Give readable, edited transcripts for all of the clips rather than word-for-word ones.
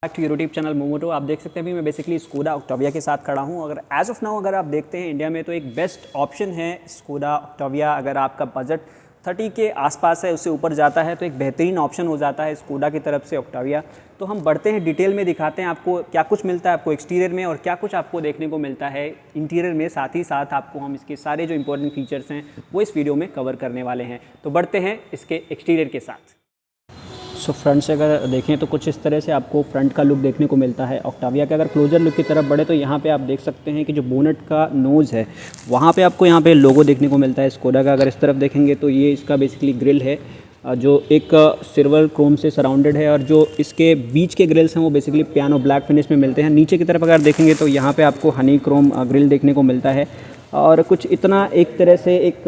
Back to YouTube channel Momoto. आप देख सकते हैं अभी मैं बेसिकली स्कोडा ऑक्टाविया के साथ खड़ा हूं। अगर एज ऑफ नाउ अगर आप देखते हैं इंडिया में तो एक बेस्ट ऑप्शन है स्कोडा ऑक्टाविया। अगर आपका बजट 30 के आसपास है, उससे ऊपर जाता है तो एक बेहतरीन ऑप्शन हो जाता है स्कोडा की तरफ से ऑक्टाविया। तो हम बढ़ते हैं डिटेल में, दिखाते हैं आपको क्या कुछ मिलता है आपको एक्सटीरियर में और क्या कुछ आपको देखने को मिलता है इंटीरियर में। साथ ही साथ आपको हम इसके सारे जो इंपॉर्टेंट फीचर्स हैं वो इस वीडियो में कवर करने वाले हैं। तो बढ़ते हैं इसके एक्सटीरियर के साथ। फ्रंट से अगर देखें तो कुछ इस तरह से आपको फ्रंट का लुक देखने को मिलता है ऑक्टाविया के। अगर क्लोजर लुक की तरफ बढ़े तो यहाँ पे आप देख सकते हैं कि जो बोनेट का नोज़ है वहाँ पे आपको यहाँ पे लोगो देखने को मिलता है स्कोडा का। अगर इस तरफ देखेंगे तो ये इसका बेसिकली ग्रिल है जो एक सिल्वर क्रोम से सराउंडेड है, और जो इसके बीच के ग्रिल्स हैं वो बेसिकली पियानो ब्लैक फिनिश में मिलते हैं। नीचे की तरफ अगर देखेंगे तो यहाँ पर आपको हनी क्रोम ग्रिल देखने को मिलता है, और कुछ इतना एक तरह से एक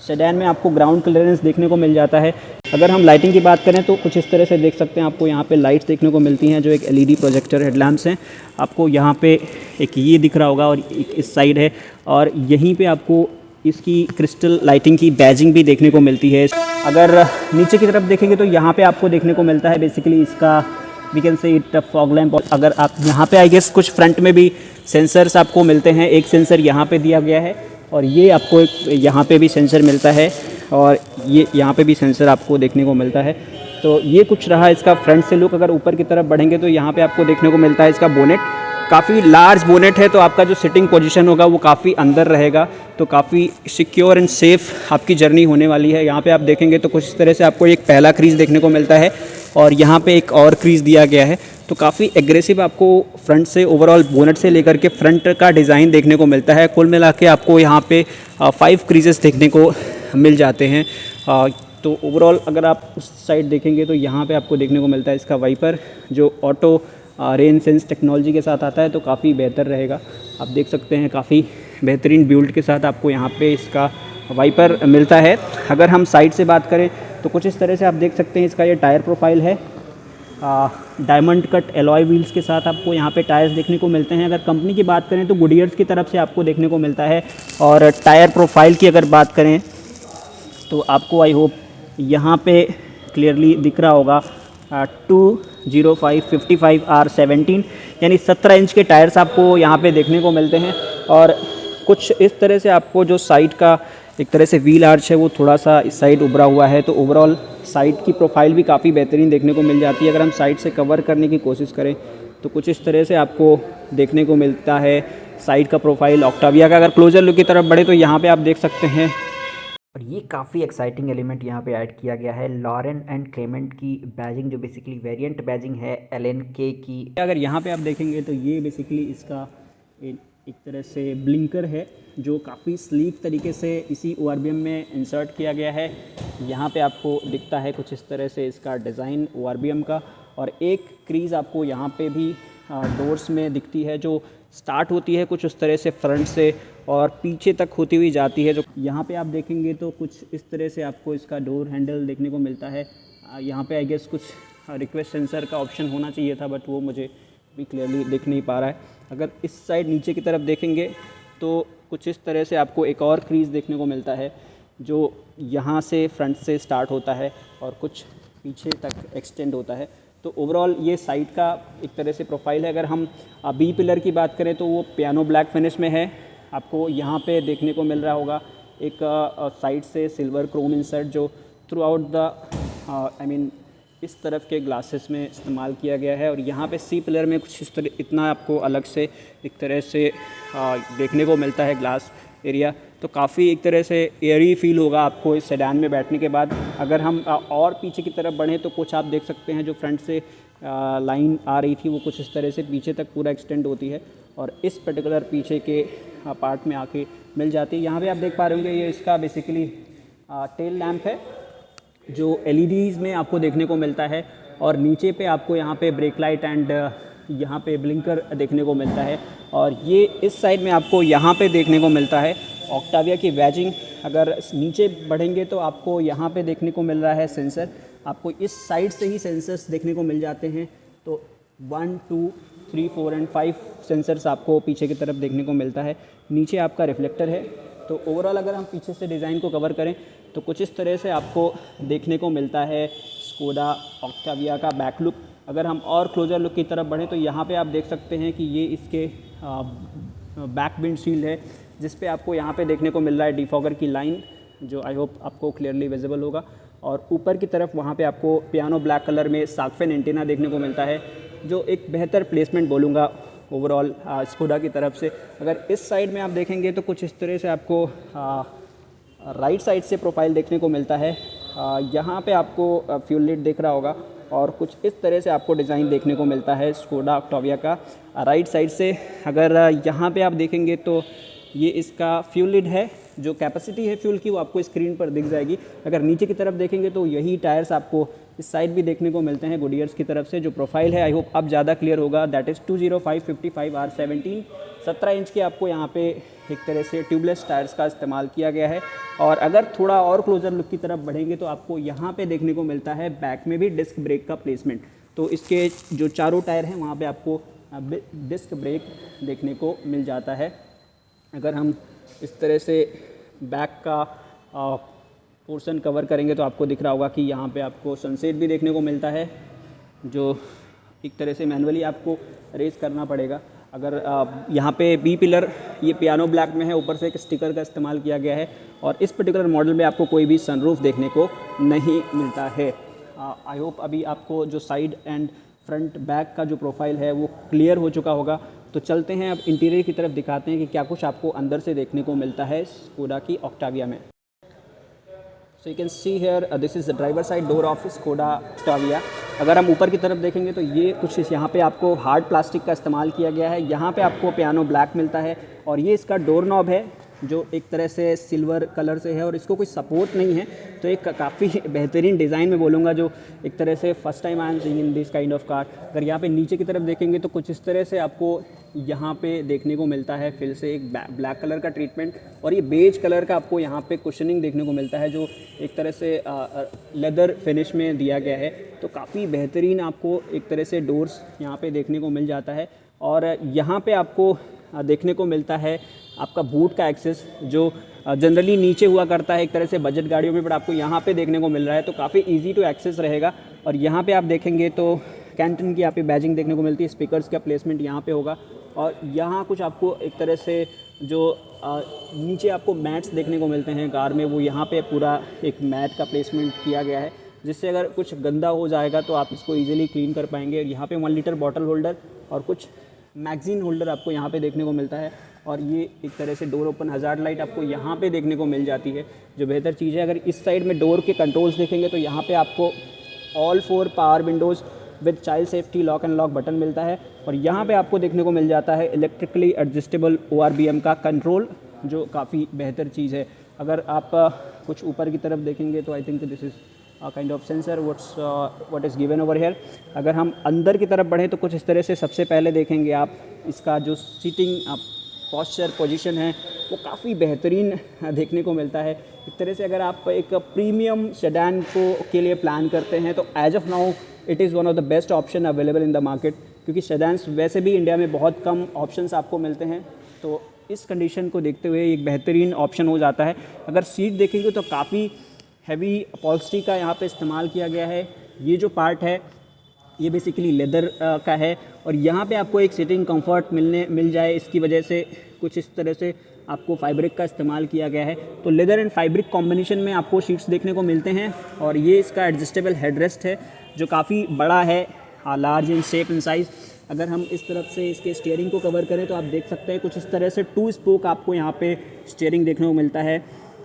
सेडान में आपको ग्राउंड क्लियरेंस देखने को मिल जाता है। अगर हम लाइटिंग की बात करें तो कुछ इस तरह से देख सकते हैं, आपको यहाँ पे लाइट्स देखने को मिलती हैं जो एक एलईडी प्रोजेक्टर हेडलैम्प्स हैं। आपको यहाँ पे एक ये दिख रहा होगा और एक इस साइड है, और यहीं पे आपको इसकी क्रिस्टल लाइटिंग की बैजिंग भी देखने को मिलती है। अगर नीचे की तरफ देखेंगे तो यहाँ पे आपको देखने को मिलता है बेसिकली इसका we can say it fog lamp. अगर आप यहाँ पे आई गेस कुछ फ्रंट में भी सेंसर्स आपको मिलते हैं। एक सेंसर यहाँ पे दिया गया है और ये आपको एक यहाँ पे भी सेंसर मिलता है, और ये यहाँ पे भी सेंसर आपको देखने को मिलता है। तो ये कुछ रहा इसका फ्रंट से लुक। अगर ऊपर की तरफ बढ़ेंगे तो यहाँ पे आपको देखने को मिलता है इसका बोनेट। काफ़ी लार्ज बोनेट है तो आपका जो सिटिंग पोजीशन होगा वो काफ़ी अंदर रहेगा, तो काफ़ी सिक्योर एंड सेफ़ आपकी जर्नी होने वाली है। यहाँ पे आप देखेंगे तो कुछ इस तरह से आपको एक पहला क्रीज़ देखने को मिलता है और यहाँ पे एक और क्रीज़ दिया गया है। तो काफ़ी एग्रेसिव आपको फ्रंट से ओवरऑल बोनेट से लेकर के फ्रंट का डिज़ाइन देखने को मिलता है। कुल मिला के आपको यहाँ पे 5 क्रीजेस देखने को मिल जाते हैं। तो ओवरऑल अगर आप उस साइड देखेंगे तो यहाँ पे आपको देखने को मिलता है इसका वाइपर जो ऑटो रेन सेंस टेक्नोलॉजी के साथ आता है, तो काफ़ी बेहतर रहेगा। आप देख सकते हैं काफ़ी बेहतरीन बिल्ड के साथ आपको यहाँ पे इसका वाइपर मिलता है। अगर हम साइड से बात करें तो कुछ इस तरह से आप देख सकते हैं इसका ये टायर प्रोफाइल है। डायमंड कट एलॉय व्हील्स के साथ आपको यहाँ पे टायर्स देखने को मिलते हैं। अगर कंपनी की बात करें तो गुडियर्स की तरफ से आपको देखने को मिलता है। और टायर प्रोफाइल की अगर बात करें तो आपको आई होप यहाँ पे क्लियरली दिख रहा होगा 205/55R17 यानी 17 इंच के टायर्स आपको यहाँ पे देखने को मिलते हैं। और कुछ इस तरह से आपको जो साइड का एक तरह से व्हील आर्च है वो थोड़ा सा इस साइड उभरा हुआ है, तो ओवरऑल साइड की प्रोफाइल भी काफ़ी बेहतरीन देखने को मिल जाती है। अगर हम साइड से कवर करने की कोशिश करें तो कुछ इस तरह से आपको देखने को मिलता है साइड का प्रोफाइल ऑक्टाविया का। अगर क्लोजर लुक की तरफ बढ़े तो यहाँ पे आप देख सकते हैं, और ये काफ़ी एक्साइटिंग एलिमेंट यहाँ पे ऐड किया गया है लॉरेन एंड क्लेमेंट की बैजिंग, जो बेसिकली वेरिएंट बैजिंग है LNK की। अगर यहाँ पे आप देखेंगे तो ये बेसिकली इसका एक तरह से ब्लिंकर है जो काफ़ी स्लीक तरीके से इसी ORBM में इंसर्ट किया गया है। यहाँ पे आपको दिखता है कुछ इस तरह से इसका डिज़ाइन ORBM का, और एक क्रीज़ आपको यहाँ पे भी डोर्स में दिखती है जो स्टार्ट होती है कुछ उस तरह से फ्रंट से और पीछे तक होती हुई जाती है। जो यहाँ पे आप देखेंगे तो कुछ इस तरह से आपको इसका डोर हैंडल देखने को मिलता है। यहाँ पे आई गेस कुछ रिक्वेस्ट सेंसर का ऑप्शन होना चाहिए था, बट वो मुझे भी क्लियरली दिख नहीं पा रहा है। अगर इस साइड नीचे की तरफ देखेंगे तो कुछ इस तरह से आपको एक और क्रीज़ देखने को मिलता है जो यहाँ से फ्रंट से स्टार्ट होता है और कुछ पीछे तक एक्सटेंड होता है। तो ओवरऑल ये साइड का एक तरह से प्रोफाइल है। अगर हम बी पिलर की बात करें तो वो पियानो ब्लैक फिनिश में है। आपको यहाँ पे देखने को मिल रहा होगा एक साइड से सिल्वर क्रोम इंसर्ट जो थ्रू आउट द इस तरफ के ग्लासेस में इस्तेमाल किया गया है। और यहाँ पे सी पिलर में कुछ इस तरह इतना आपको अलग से एक तरह से देखने को मिलता है ग्लास एरिया, तो काफ़ी एक तरह से एयरी फील होगा आपको इस सेडान में बैठने के बाद। अगर हम और पीछे की तरफ बढ़ें तो कुछ आप देख सकते हैं जो फ्रंट से लाइन आ रही थी वो कुछ इस तरह से पीछे तक पूरा एक्सटेंड होती है और इस पर्टिकुलर पीछे के पार्ट में आके मिल जाती है। यहाँ पे आप देख पा रहे होंगे ये इसका बेसिकली टेल लैम्प है जो LEDs में आपको देखने को मिलता है, और नीचे पे आपको यहाँ पे ब्रेक लाइट एंड यहाँ पे ब्लिंकर देखने को मिलता है। और ये इस साइड में आपको यहाँ पे देखने को मिलता है ऑक्टाविया की बैजिंग। अगर नीचे बढ़ेंगे तो आपको यहाँ पे देखने को मिल रहा है सेंसर। आपको इस साइड से ही सेंसर्स देखने को मिल जाते हैं, तो 1 2 3 4 एंड 5 सेंसर्स आपको पीछे की तरफ देखने को मिलता है। नीचे आपका रिफ्लेक्टर है। तो ओवरऑल अगर हम पीछे से डिज़ाइन को कवर करें तो कुछ इस तरह से आपको देखने को मिलता है स्कोडा ऑक्टाविया का बैक लुक। अगर हम और क्लोजर लुक की तरफ बढ़ें तो यहाँ पे आप देख सकते हैं कि ये इसके बैक विंडशील्ड है, जिस पे आपको यहाँ पे देखने को मिल रहा है डिफॉगर की लाइन, जो आई होप आपको क्लियरली विजिबल होगा। और ऊपर की तरफ वहाँ पे आपको पियानो ब्लैक कलर में शार्क फिन एंटीना देखने को मिलता है, जो एक बेहतर प्लेसमेंट बोलूँगा ओवरऑल स्कोडा की तरफ से। अगर इस साइड में आप देखेंगे तो कुछ इस तरह से आपको राइट साइड से प्रोफाइल देखने को मिलता है। यहाँ पे आपको फ्यूल लिड दिख रहा होगा और कुछ इस तरह से आपको डिज़ाइन देखने को मिलता है स्कोडा ऑक्टाविया का राइट साइड से। अगर यहाँ पे आप देखेंगे तो ये इसका फ्यूल लिड है, जो कैपेसिटी है फ्यूल की वो आपको स्क्रीन पर दिख जाएगी। अगर नीचे की तरफ देखेंगे तो यही टायर्स आपको इस साइड भी देखने को मिलते हैं गुडियर्स की तरफ से। जो प्रोफाइल है आई होप अब ज़्यादा क्लियर होगा, दैट इज़ 205/55 R17। 17 इंच के आपको यहाँ पे एक तरह से ट्यूबलेस टायर्स का इस्तेमाल किया गया है। और अगर थोड़ा और क्लोजर लुक की तरफ बढ़ेंगे तो आपको यहाँ पे देखने को मिलता है बैक में भी डिस्क ब्रेक का प्लेसमेंट। तो इसके जो चारों टायर हैं वहाँ पे आपको डिस्क ब्रेक देखने को मिल जाता है। अगर हम इस तरह से बैक का पोर्शन कवर करेंगे तो आपको दिख रहा होगा कि यहाँ पे आपको सनसेट भी देखने को मिलता है, जो एक तरह से मैनुअली आपको रेज करना पड़ेगा। अगर यहाँ पे बी पिलर ये पियानो ब्लैक में है, ऊपर से एक स्टिकर का इस्तेमाल किया गया है और इस पर्टिकुलर मॉडल में आपको कोई भी सनरूफ देखने को नहीं मिलता है। आई होप अभी आपको जो साइड एंड फ्रंट बैक का जो प्रोफाइल है वो क्लियर हो चुका होगा। तो चलते हैं अब इंटीरियर की तरफ, दिखाते हैं कि क्या कुछ आपको अंदर से देखने को मिलता है स्कोडा की ऑक्टाविया में। So you can see here this is the driver side door of Skoda Octavia. अगर हम ऊपर की तरफ देखेंगे तो ये कुछ यहाँ पे आपको हार्ड प्लास्टिक का इस्तेमाल किया गया है। यहाँ पे आपको पियानो ब्लैक मिलता है और ये इसका डोर नॉब है जो एक तरह से सिल्वर कलर से है और इसको कोई सपोर्ट नहीं है। तो एक काफ़ी बेहतरीन डिज़ाइन में बोलूँगा, जो एक तरह से first time I am seeing in this kind of car. अगर यहाँ पे नीचे की तरफ देखेंगे तो कुछ इस तरह से आपको यहाँ पे देखने को मिलता है फिर से एक ब्लैक कलर का ट्रीटमेंट और ये बेज कलर का आपको यहाँ पे कुशनिंग देखने को मिलता है, जो एक तरह से लेदर फिनिश में दिया गया है। तो काफ़ी बेहतरीन आपको एक तरह से डोर्स यहाँ पे देखने को मिल जाता है। और यहाँ पे आपको देखने को मिलता है आपका बूट का एक्सेस, जो जनरली नीचे हुआ करता है एक तरह से बजट गाड़ियों में, बट आपको यहाँ पे देखने को मिल रहा है। तो काफ़ी इजी टू एक्सेस रहेगा। और यहाँ पे आप देखेंगे तो कैंटन की यहाँ पे बैजिंग देखने को मिलती है, स्पीकर्स का प्लेसमेंट यहाँ पे होगा। और यहाँ कुछ आपको एक तरह से जो नीचे आपको मैट्स देखने को मिलते हैं कार में, वो यहाँ पे पूरा एक मैट का प्लेसमेंट किया गया है, जिससे अगर कुछ गंदा हो जाएगा तो आप इसको ईजिली क्लीन कर पाएंगे। और यहाँ पे 1 लीटर बॉटल होल्डर और कुछ मैगज़ीन होल्डर आपको यहाँ पे देखने को मिलता है। और ये एक तरह से डोर ओपन हज़ार्ड लाइट आपको यहाँ पे देखने को मिल जाती है, जो बेहतर चीज़ है। अगर इस साइड में डोर के कंट्रोल्स देखेंगे तो यहाँ पे आपको all 4 power Windows with child safety lock and lock button मिलता है। और यहाँ पे आपको देखने को मिल जाता है इलेक्ट्रिकली एडजस्टेबल ORBM का कंट्रोल, जो काफ़ी बेहतर चीज़ है। अगर आप कुछ ऊपर की तरफ देखेंगे तो I think this is kind of sensor what is given over here. अगर हम अंदर की तरफ बढ़ें तो कुछ इस तरह से सबसे पहले देखेंगे आप इसका जो सीटिंग पॉस्चर पोजीशन है वो काफ़ी बेहतरीन देखने को मिलता है। एक तरह से अगर आप एक प्रीमियम सेडान के लिए प्लान करते हैं तो as of now it is one of the best option available in the market, क्योंकि सेडान्स वैसे भी इंडिया में बहुत कम ऑप्शंस आपको मिलते हैं। तो इस कंडीशन को देखते हुए एक बेहतरीन ऑप्शन हो जाता है। अगर सीट देखेंगे तो काफ़ी हैवी अपॉल्स्ट्री का यहाँ पे इस्तेमाल किया गया है। ये जो पार्ट है ये बेसिकली लेदर का है और यहाँ पे आपको एक सिटिंग कंफर्ट मिल जाए, इसकी वजह से कुछ इस तरह से आपको फैब्रिक का इस्तेमाल किया गया है। तो लेदर एंड फैब्रिक कॉम्बिनेशन में आपको शीट्स देखने को मिलते हैं। और ये इसका एडजस्टेबल हेडरेस्ट है जो काफ़ी बड़ा है, large in shape and size. अगर हम इस तरफ से इसके स्टीयरिंग को कवर करें तो आप देख सकते हैं कुछ इस तरह से 2 स्पोक आपको यहाँ पे स्टीयरिंग देखने को मिलता है।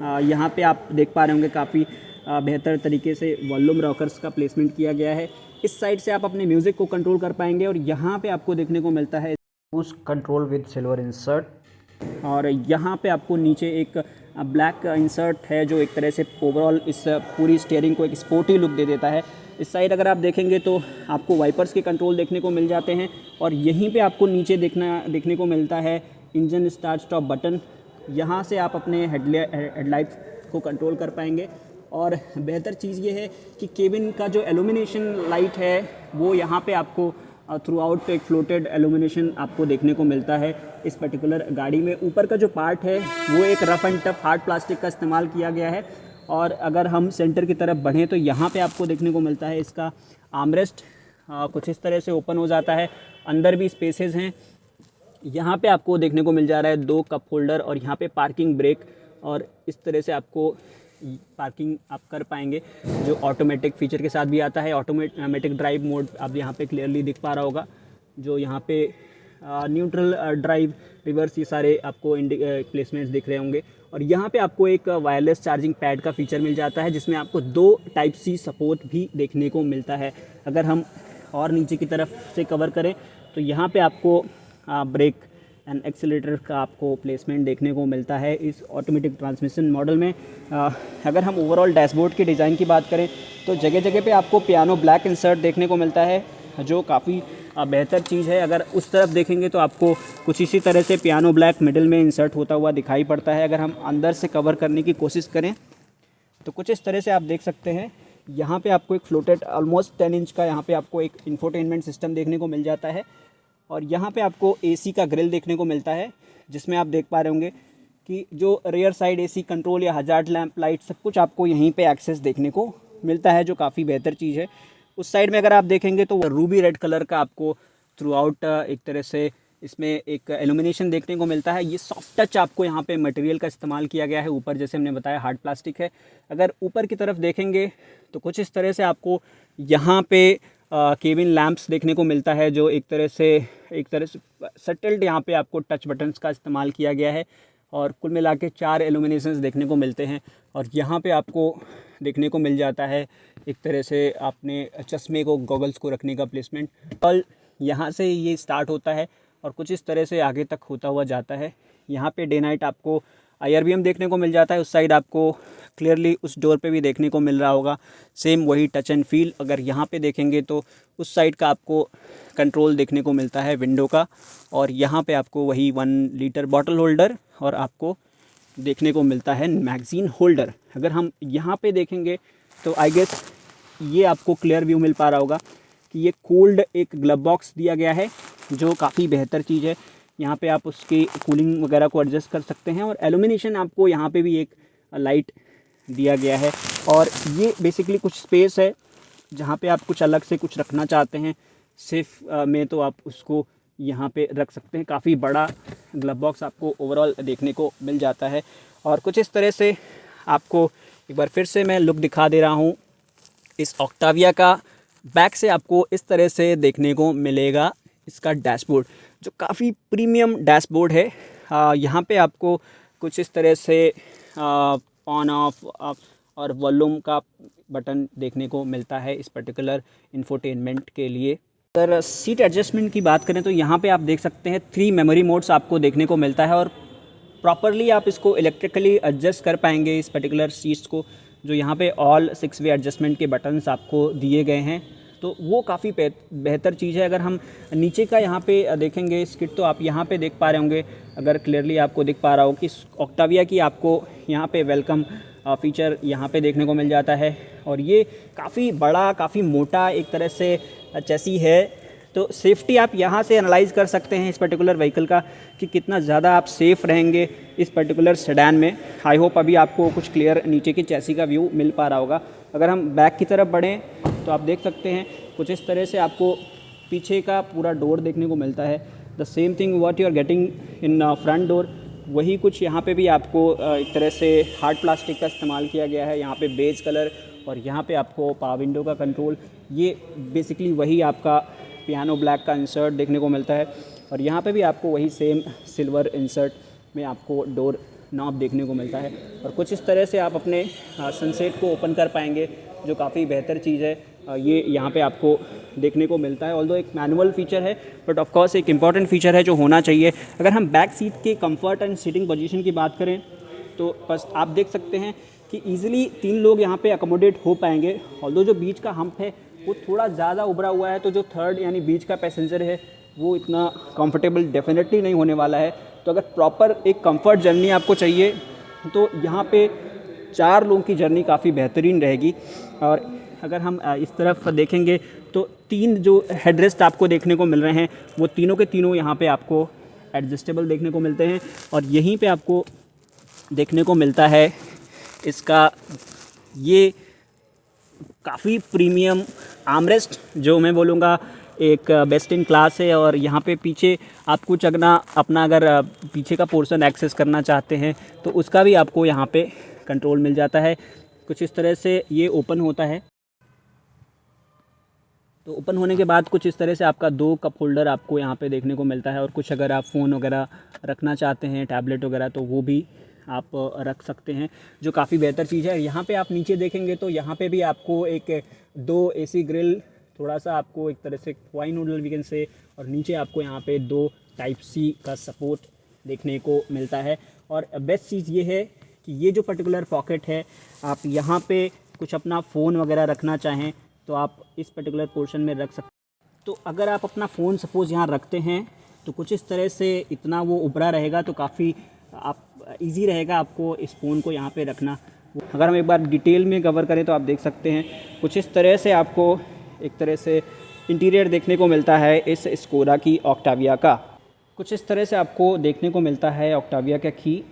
यहाँ पे आप देख पा रहे होंगे काफ़ी बेहतर तरीके से वॉल्यूम रॉकर्स का प्लेसमेंट किया गया है। इस साइड से आप अपने म्यूज़िक को कंट्रोल कर पाएंगे। और यहाँ पे आपको देखने को मिलता है cruise control with silver insert. और यहाँ पे आपको नीचे एक ब्लैक इंसर्ट है जो एक तरह से ओवरऑल इस पूरी स्टीयरिंग को एक स्पोर्टी लुक दे देता है। इस साइड अगर आप देखेंगे तो आपको वाइपर्स के कंट्रोल देखने को मिल जाते हैं। और यहीं पे आपको नीचे देखने को मिलता है इंजन स्टार्ट स्टॉप बटन। यहाँ से आप अपने हेडलाइट को कंट्रोल कर पाएंगे। और बेहतर चीज़ ये है कि केबिन का जो एल्यूमिनेशन लाइट है वो यहाँ पे आपको थ्रू आउट एक फ्लोटेड एल्यूमिनेशन आपको देखने को मिलता है इस पर्टिकुलर गाड़ी में। ऊपर का जो पार्ट है वो एक rough and tough hard plastic का इस्तेमाल किया गया है। और अगर हम सेंटर की तरफ बढ़ें तो यहाँ पे आपको देखने को मिलता है इसका आर्मरेस्ट, कुछ इस तरह से ओपन हो जाता है। अंदर भी स्पेसेस हैं। यहाँ पे आपको देखने को मिल जा रहा है 2 कप होल्डर और यहाँ पे पार्किंग ब्रेक, और इस तरह से आपको पार्किंग आप कर पाएंगे, जो ऑटोमेटिक फीचर के साथ भी आता है। ऑटोमेटिक ड्राइव मोड आप यहाँ पे क्लियरली दिख पा रहा होगा, जो यहाँ पे न्यूट्रल ड्राइव, रिवर्स, ये सारे आपको प्लेसमेंट्स दिख रहे होंगे। और यहाँ पे आपको एक वायरलेस चार्जिंग पैड का फीचर मिल जाता है, जिसमें आपको 2 टाइप सी सपोर्ट भी देखने को मिलता है। अगर हम और नीचे की तरफ से कवर करें तो यहाँ पे आपको ब्रेक एंड एक्सीलरेटर का आपको प्लेसमेंट देखने को मिलता है इस ऑटोमेटिक ट्रांसमिशन मॉडल में। अगर हम ओवरऑल डैशबोर्ड की डिज़ाइन की बात करें तो जगह जगह पे आपको पियानो ब्लैक इंसर्ट देखने को मिलता है, जो काफ़ी बेहतर चीज़ है। अगर उस तरफ देखेंगे तो आपको कुछ इसी तरह से पियानो ब्लैक मिडिल में इंसर्ट होता हुआ दिखाई पड़ता है। अगर हम अंदर से कवर करने की कोशिश करें तो कुछ इस तरह से आप देख सकते हैं। यहाँ पे आपको एक फ्लोटेड ऑलमोस्ट 10 इंच का यहाँ पे आपको एक इंफोटेनमेंट सिस्टम देखने को मिल जाता है। और यहाँ पे आपको एसी का ग्रिल देखने को मिलता है, जिसमें आप देख पा रहे होंगे कि जो रियर साइड एसी कंट्रोल या हजार्ड लैंप लाइट सब कुछ आपको यहीं पे एक्सेस देखने को मिलता है, जो काफ़ी बेहतर चीज़ है। उस साइड में अगर आप देखेंगे तो रूबी रेड कलर का आपको थ्रू आउट एक तरह से इसमें एक एल्यूमिनेशन देखने को मिलता है। ये सॉफ्ट टच आपको यहाँ पे मटेरियल का इस्तेमाल किया गया है। ऊपर जैसे हमने बताया हार्ड प्लास्टिक है। अगर ऊपर की तरफ देखेंगे तो कुछ इस तरह से आपको यहाँ पे केबिन लैंप्स देखने को मिलता है, जो एक तरह से सटल्ड यहाँ पे आपको टच बटन्स का इस्तेमाल किया गया है। और कुल मिला के 4 एल्यूमिनेशंस देखने को मिलते हैं। और यहाँ पे आपको देखने को मिल जाता है एक तरह से आपने चश्मे को, गॉगल्स को रखने का प्लेसमेंट। और यहाँ से ये स्टार्ट होता है और कुछ इस तरह से आगे तक होता हुआ जाता है। यहाँ पे डे नाइट आपको IRBM देखने को मिल जाता है। उस साइड आपको क्लियरली उस डोर पे भी देखने को मिल रहा होगा सेम वही टच एंड फील। अगर यहाँ पे देखेंगे तो उस साइड का आपको कंट्रोल देखने को मिलता है विंडो का, और यहाँ पे आपको वही 1 लीटर बॉटल होल्डर और आपको देखने को मिलता है मैगज़ीन होल्डर। अगर हम यहाँ पे देखेंगे तो आई गेस ये आपको क्लियर व्यू मिल पा रहा होगा कि ये कोल्ड एक ग्लव बॉक्स दिया गया है, जो काफ़ी बेहतर चीज़ है। यहाँ पे आप उसकी कूलिंग वगैरह को एडजस्ट कर सकते हैं। और एल्यूमिनेशन आपको यहाँ पे भी एक लाइट दिया गया है। और ये बेसिकली कुछ स्पेस है जहाँ पे आप कुछ अलग से कुछ रखना चाहते हैं सेफ में, तो आप उसको यहाँ पे रख सकते हैं। काफ़ी बड़ा ग्लव बॉक्स आपको ओवरऑल देखने को मिल जाता है। और कुछ इस तरह से आपको एक बार फिर से मैं लुक दिखा दे रहा हूँ इस ऑक्टाविया का। बैक से आपको इस तरह से देखने को मिलेगा इसका डैशबोर्ड, जो काफ़ी प्रीमियम डैशबोर्ड है। यहाँ पे आपको कुछ इस तरह से ऑन ऑफ और वॉल्यूम का बटन देखने को मिलता है इस पर्टिकुलर इंफोटेनमेंट के लिए। अगर सीट एडजस्टमेंट की बात करें तो यहाँ पे आप देख सकते हैं 3 मेमोरी मोड्स आपको देखने को मिलता है, और प्रॉपरली आप इसको इलेक्ट्रिकली एडजस्ट कर पाएंगे इस पर्टिकुलर सीट्स को, जो यहाँ पे ऑल 6 वे एडजस्टमेंट के बटन्स आपको दिए गए हैं। तो वो काफ़ी बेहतर चीज़ है। अगर हम नीचे का यहाँ पे देखेंगे स्किट, तो आप यहाँ पे देख पा रहे होंगे, अगर क्लियरली आपको दिख पा रहा हो कि ऑक्टाविया की आपको यहाँ पे वेलकम फीचर यहाँ पे देखने को मिल जाता है। और ये काफ़ी बड़ा, काफ़ी मोटा एक तरह से चैसी है। तो सेफ्टी आप यहाँ से एनालाइज़ कर सकते हैं इस पर्टिकुलर व्हीकल का कि कितना ज़्यादा आप सेफ़ रहेंगे इस पर्टिकुलर सेडान में। आई होप अभी आपको कुछ क्लियर नीचे की चैसी का व्यू मिल पा रहा होगा। अगर हम बैक की तरफ बढ़ें तो आप देख सकते हैं कुछ इस तरह से आपको पीछे का पूरा डोर देखने को मिलता है। The same thing what you are getting in front door, वही कुछ यहाँ पे भी आपको एक तरह से हार्ड प्लास्टिक का इस्तेमाल किया गया है। यहाँ पे बेज कलर, और यहाँ पे आपको पावर विंडो का कंट्रोल, ये बेसिकली वही आपका पियानो ब्लैक का इंसर्ट देखने को मिलता है। और यहाँ पे भी आपको वही सेम सिल्वर इंसर्ट में आपको डोर नॉब देखने को मिलता है। और कुछ इस तरह से आप अपने सनसेट को ओपन कर पाएंगे, जो काफ़ी बेहतर चीज़ है। ये यहाँ पे आपको देखने को मिलता है। ऑल्दो एक मैनुअल फीचर है, बट ऑफ कोर्स एक इम्पॉर्टेंट फीचर है जो होना चाहिए। अगर हम बैक सीट के कंफर्ट एंड सीटिंग पोजीशन की बात करें तो बस आप देख सकते हैं कि ईजिली 3 लोग यहाँ पे अकोमोडेट हो पाएंगे। ऑल्दो जो बीच का हम्प है वो थोड़ा ज़्यादा उभरा हुआ है, तो जो थर्ड यानी बीच का पैसेंजर है वो इतना कंफर्टेबल डेफिनेटली नहीं होने वाला है। तो अगर प्रॉपर एक कंफर्ट जर्नी आपको चाहिए तो यहाँ पे 4 लोगों की जर्नी काफ़ी बेहतरीन रहेगी। और अगर हम इस तरफ देखेंगे तो 3 जो हेडरेस्ट आपको देखने को मिल रहे हैं वो तीनों के तीनों यहाँ पे आपको एडजस्टेबल देखने को मिलते हैं। और यहीं पे आपको देखने को मिलता है इसका ये काफ़ी प्रीमियम आर्मरेस्ट, जो मैं बोलूँगा एक बेस्ट इन क्लास है। और यहाँ पे पीछे आप कुछ अपना अगर पीछे का पोर्शन एक्सेस करना चाहते हैं तो उसका भी आपको यहाँ पे कंट्रोल मिल जाता है। कुछ इस तरह से ये ओपन होता है। तो ओपन होने के बाद कुछ इस तरह से आपका 2 कप होल्डर आपको यहाँ पे देखने को मिलता है। और कुछ अगर आप फ़ोन वगैरह रखना चाहते हैं, टैबलेट वगैरह, तो वो भी आप रख सकते हैं, जो काफ़ी बेहतर चीज़ है। यहाँ पे आप नीचे देखेंगे तो यहाँ पे भी आपको एक 2 एसी ग्रिल, थोड़ा सा आपको एक तरह से वाइन नूडल वी कैन से, और नीचे आपको यहाँ पे 2 टाइप सी का सपोर्ट देखने को मिलता है। और बेस्ट चीज़ ये है कि ये जो पर्टिकुलर पॉकेट है, आप यहाँ पे कुछ अपना फ़ोन वगैरह रखना चाहें तो आप इस पर्टिकुलर पोर्शन में रख सकते हैं। तो अगर आप अपना फ़ोन सपोज़ यहाँ रखते हैं तो कुछ इस तरह से इतना वो उभरा रहेगा, तो काफ़ी आप ईज़ी रहेगा आपको इस फ़ोन को यहाँ पे रखना। अगर हम एक बार डिटेल में कवर करें तो आप देख सकते हैं कुछ इस तरह से आपको एक तरह से इंटीरियर देखने को मिलता है इस स्कोडा की ऑक्टाविया का। कुछ इस तरह से आपको देखने को मिलता है ऑक्टाविया का की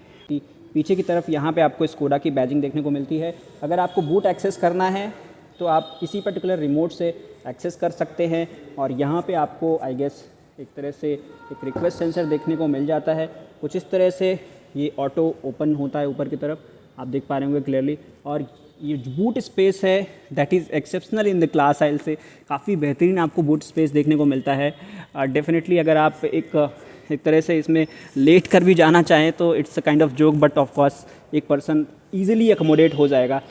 पीछे की तरफ यहाँ पे आपको स्कोडा की बैजिंग देखने को मिलती है। अगर आपको बूट एक्सेस करना है तो आप किसी पर्टिकुलर रिमोट से एक्सेस कर सकते हैं। और यहाँ पे आपको आई गेस एक तरह से एक रिक्वेस्ट सेंसर देखने को मिल जाता है। कुछ इस तरह से ये ऑटो ओपन होता है ऊपर की तरफ, आप देख पा रहे होंगे क्लियरली। और ये बूट स्पेस है that is exceptional in the class आइल से, काफ़ी बेहतरीन आपको बूट स्पेस देखने को मिलता है। डेफिनेटली अगर आप एक तरह से इसमें लेट कर भी जाना चाहें तो it's a kind of joke, but of course एक पर्सन ईजिली अकोमोडेट हो जाएगा।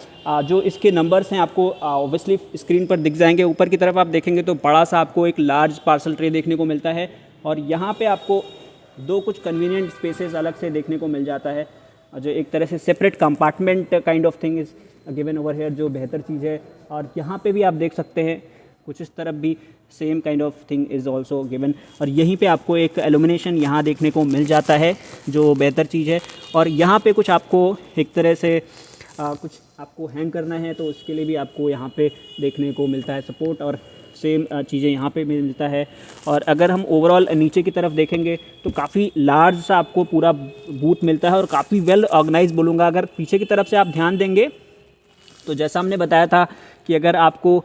जो इसके नंबर्स हैं आपको ऑब्वियसली स्क्रीन पर दिख जाएंगे। ऊपर की तरफ आप देखेंगे तो बड़ा सा आपको एक लार्ज पार्सल ट्रे देखने को मिलता है। और यहाँ पे आपको 2 कुछ कन्वीनियंट स्पेसेस अलग से देखने को मिल जाता है, जो एक तरह से separate compartment kind of thing is given over here, जो बेहतर चीज़ है। और यहाँ पे भी आप देख सकते हैं कुछ इस तरफ भी same kind of thing is also given. और यहीं पे आपको एक एल्यूमिनेशन यहाँ देखने को मिल जाता है, जो बेहतर चीज़ है। और यहाँ पे कुछ आपको एक तरह से कुछ आपको हैंग करना है तो उसके लिए भी आपको यहाँ पे देखने को मिलता है सपोर्ट, और सेम चीज़ें यहाँ पे मिलता है। और अगर हम ओवरऑल नीचे की तरफ देखेंगे तो काफ़ी लार्ज सा आपको पूरा बूथ मिलता है और काफ़ी वेल ऑर्गेनाइज बोलूँगा। अगर पीछे की तरफ से आप ध्यान देंगे तो जैसा हमने बताया था कि अगर आपको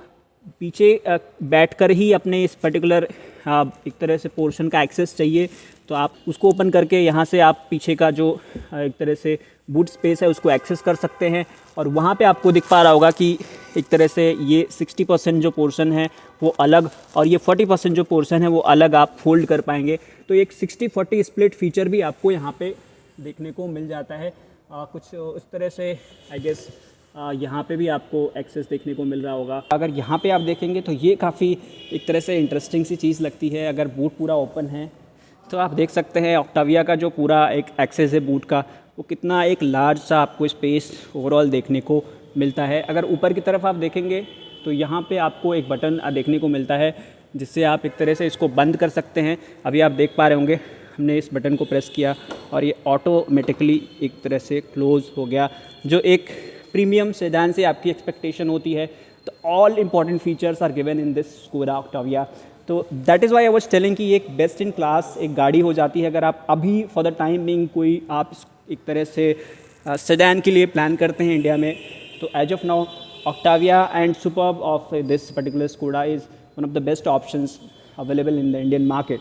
पीछे बैठकर ही अपने इस पर्टिकुलर एक तरह से पोर्शन का एक्सेस चाहिए तो आप उसको ओपन करके यहाँ से आप पीछे का जो एक तरह से बूट स्पेस है उसको एक्सेस कर सकते हैं। और वहाँ पे आपको दिख पा रहा होगा कि एक तरह से ये 60% जो पोर्शन है वो अलग, और ये 40% जो पोर्शन है वो अलग आप फोल्ड कर पाएंगे। तो एक 60-40 स्प्लिट फीचर भी आपको यहाँ पे देखने को मिल जाता है। कुछ उस तरह से आई गेस यहाँ पे भी आपको एक्सेस देखने को मिल रहा होगा। अगर यहाँ पे आप देखेंगे तो ये काफ़ी एक तरह से इंटरेस्टिंग सी चीज़ लगती है। अगर बूट पूरा ओपन है तो आप देख सकते हैं ऑक्टाविया का जो पूरा एक एक्सेस है बूट का, वो कितना एक लार्ज सा आपको स्पेस ओवरऑल देखने को मिलता है। अगर ऊपर की तरफ आप देखेंगे तो यहाँ पे आपको एक बटन देखने को मिलता है जिससे आप एक तरह से इसको बंद कर सकते हैं। अभी आप देख पा रहे होंगे हमने इस बटन को प्रेस किया और ये ऑटोमेटिकली एक तरह से क्लोज़ हो गया, जो एक प्रीमियम सेडान से आपकी एक्सपेक्टेशन होती है। तो all important features are given in this Skoda Octavia. तो that is why I was telling कि ये एक बेस्ट इन क्लास एक गाड़ी हो जाती है। अगर आप अभी फॉर द टाइम बिंग कोई आप एक तरह से सेडान के लिए प्लान करते हैं इंडिया में, तो as of now Octavia and Superb of this particular Skoda is one of the best options available in the Indian market.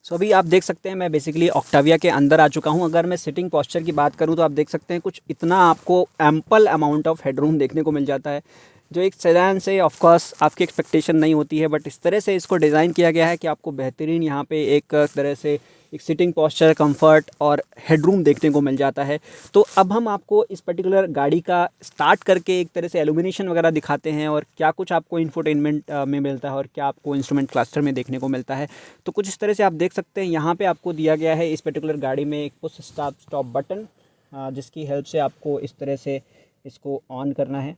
So अभी आप देख सकते हैं मैं बेसिकली ऑक्टाविया के अंदर आ चुका हूं। अगर मैं सिटिंग पोस्चर की बात करूं तो आप देख सकते हैं कुछ इतना आपको एम्पल अमाउंट ऑफ हेडरूम देखने को मिल जाता है, जो एक सेडान से ऑफ कोर्स आपकी एक्सपेक्टेशन नहीं होती है। बट इस तरह से इसको डिज़ाइन किया गया है कि आपको बेहतरीन यहाँ पे एक तरह से एक सिटिंग पोस्चर, कंफर्ट और हेडरूम देखने को मिल जाता है। तो अब हम आपको इस पर्टिकुलर गाड़ी का स्टार्ट करके एक तरह से एल्यूमिनेशन वगैरह दिखाते हैं और क्या कुछ आपको इंफोटेनमेंट में मिलता है और क्या आपको इंस्ट्रूमेंट क्लस्टर में देखने को मिलता है। तो कुछ इस तरह से आप देख सकते हैं यहाँ पे आपको दिया गया है इस पर्टिकुलर गाड़ी में एक पुश स्टॉप बटन, जिसकी हेल्प से आपको इस तरह से इसको ऑन करना है।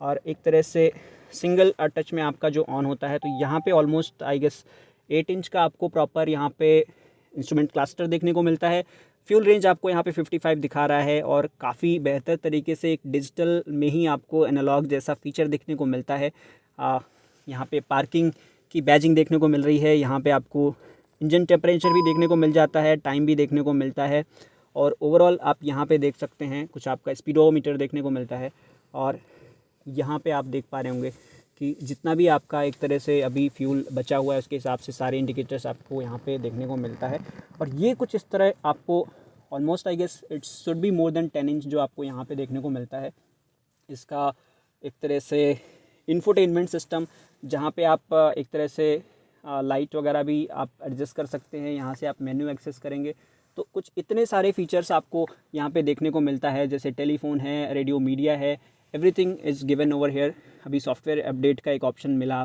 और एक तरह से सिंगल टच में आपका जो ऑन होता है तो यहाँ पे ऑलमोस्ट आई गेस 8 इंच का आपको प्रॉपर यहाँ पे इंस्ट्रूमेंट क्लस्टर देखने को मिलता है। फ्यूल रेंज आपको यहाँ पे 55 दिखा रहा है और काफ़ी बेहतर तरीके से एक डिजिटल में ही आपको एनालॉग जैसा फीचर देखने को मिलता है। यहाँ पे पार्किंग की बैजिंग देखने को मिल रही है। यहाँ पे आपको इंजन टेम्परेचर भी देखने को मिल जाता है, टाइम भी देखने को मिलता है। और ओवरऑल आप यहाँ पे देख सकते हैं कुछ आपका स्पीडोमीटर देखने को मिलता है। और यहाँ पे आप देख पा रहे होंगे कि जितना भी आपका एक तरह से अभी फ्यूल बचा हुआ है उसके हिसाब से सारे इंडिकेटर्स आपको यहाँ पे देखने को मिलता है। और ये कुछ इस तरह आपको almost I guess it's should be more than 10 inch जो आपको यहाँ पे देखने को मिलता है। इसका एक तरह से इंफोटेनमेंट सिस्टम, जहाँ पे आप एक तरह से लाइट वगैरह भी आप एडजस्ट कर सकते हैं। यहाँ से आप मेन्यू एक्सेस करेंगे तो कुछ इतने सारे फीचर्स आपको यहाँ पे देखने को मिलता है, जैसे टेलीफोन है, रेडियो मीडिया है, everything is given over here. अभी सॉफ्टवेयर अपडेट का एक ऑप्शन मिला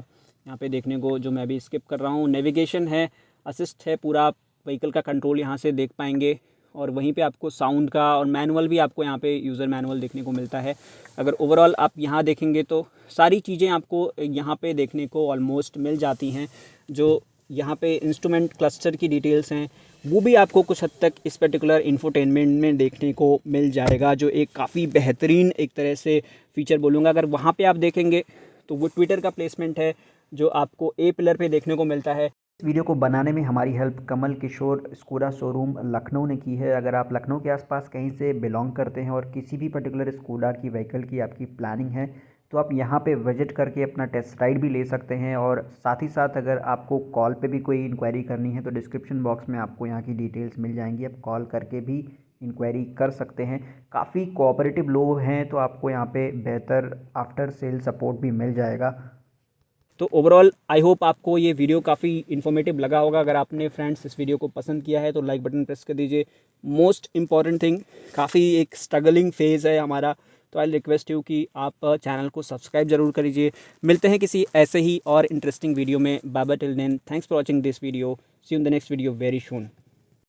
यहाँ पे देखने को, जो मैं अभी स्किप कर रहा हूँ। नेविगेशन है, असिस्ट है, पूरा व्हीकल का कंट्रोल यहाँ से देख पाएंगे। और वहीं पे आपको साउंड का और मैनुअल भी आपको यहाँ पे यूज़र मैनुअल देखने को मिलता है। अगर ओवरऑल आप यहाँ देखेंगे तो सारी चीज़ें आपको यहाँ पे देखने को ऑलमोस्ट मिल जाती हैं। जो यहाँ पे इंस्ट्रूमेंट क्लस्टर की डिटेल्स हैं वो भी आपको कुछ हद तक इस पर्टिकुलर इंफोटेनमेंट में देखने को मिल जाएगा, जो एक काफ़ी बेहतरीन एक तरह से फ़ीचर बोलूँगा। अगर वहाँ पे आप देखेंगे तो वो ट्विटर का प्लेसमेंट है जो आपको ए पिलर पे देखने को मिलता है। इस वीडियो को बनाने में हमारी हेल्प कमल किशोर स्कूडा शोरूम लखनऊ ने की है। अगर आप लखनऊ के आसपास कहीं से बिलोंग करते हैं और किसी भी पर्टिकुलर स्कूडा की व्हीकल की आपकी प्लानिंग है तो आप यहाँ पे विजिट करके अपना टेस्ट राइड भी ले सकते हैं। और साथ ही साथ अगर आपको कॉल पे भी कोई इंक्वायरी करनी है तो डिस्क्रिप्शन बॉक्स में आपको यहाँ की डिटेल्स मिल जाएंगी, आप कॉल करके भी इंक्वायरी कर सकते हैं। काफ़ी कोऑपरेटिव लोग हैं तो आपको यहाँ पे बेहतर आफ्टर सेल सपोर्ट भी मिल जाएगा। तो ओवरऑल आई होप आपको ये वीडियो काफ़ी इन्फॉर्मेटिव लगा होगा। अगर आपने फ्रेंड्स इस वीडियो को पसंद किया है तो लाइक बटन प्रेस कर दीजिए। मोस्ट इम्पॉर्टेंट थिंग, काफ़ी एक स्ट्रगलिंग फेज़ है हमारा, तो आई रिक्वेस्ट यू कि आप चैनल को सब्सक्राइब जरूर करिए। मिलते हैं किसी ऐसे ही और इंटरेस्टिंग वीडियो में। Bye bye till then, thanks for watching this video, see you in the next video very soon.